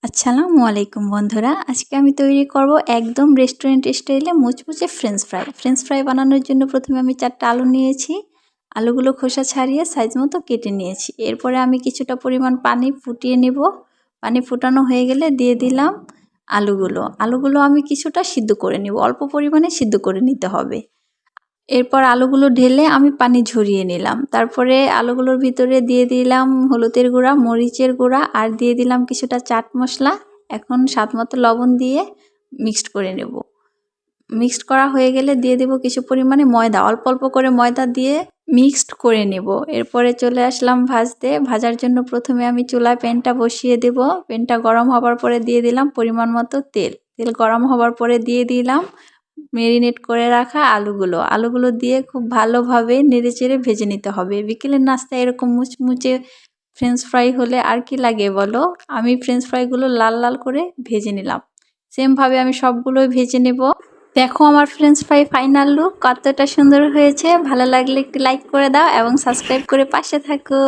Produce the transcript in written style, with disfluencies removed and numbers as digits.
আসসালামু আলাইকুম বন্ধুরা, আজকে আমি তৈরি করব একদম রেস্টুরেন্ট স্টাইলে মুচমুচে ফ্রেঞ্চ ফ্রাই। ফ্রেঞ্চ ফ্রাই বানানোর জন্য প্রথমে আমি 4টা আলু নিয়েছি। আলুগুলো খোসা ছাড়িয়ে সাইজ মতো কেটে নিয়েছি। এরপরে আমি কিছুটা পরিমাণ পানি ফুটিয়ে নেব। পানি ফুটানো হয়ে গেলে দিয়ে দিলাম আলুগুলো আমি কিছুটা সিদ্ধ করে নেব, অল্প পরিমাণে সিদ্ধ করে নিতে হবে। এরপর আলুগুলো ঢেলে আমি পানি ঝরিয়ে নিলাম। তারপরে আলুগুলোর ভিতরে দিয়ে দিলাম হলুদের গুঁড়া, মরিচের গুঁড়া আর দিয়ে দিলাম কিছুটা চাট মশলা। এখন স্বাদ মতো লবণ দিয়ে মিক্সড করে নেব। মিক্সড করা হয়ে গেলে দিয়ে দেব কিছু পরিমাণে ময়দা, অল্প অল্প করে ময়দা দিয়ে মিক্সড করে নেব। এরপরে চলে আসলাম ভাজতে। ভাজার জন্য প্রথমে আমি চুলায় প্যানটা বসিয়ে দেব। প্যানটা গরম হবার পরে দিয়ে দিলাম পরিমাণ মতো তেল। তেল গরম হবার পরে দিয়ে দিলাম মেরিনেট করে রাখা আলুগুলো দিয়ে খুব ভালোভাবে নেড়েচেড়ে ভেজে নিতে হবে। বিকেলের নাস্তায় এরকম মুচমুচে ফ্রেঞ্চ ফ্রাই হলে আর কি লাগে বলো। আমি ফ্রেঞ্চ ফ্রাইগুলো লাল লাল করে ভেজে নিলাম। সেমভাবে আমি সবগুলোই ভেজে নেব। দেখো আমার ফ্রেঞ্চ ফ্রাই ফাইনাল লুক কতটা সুন্দর হয়েছে। ভালো লাগলে একটু লাইক করে দাও এবং সাবস্ক্রাইব করে পাশে থাকো।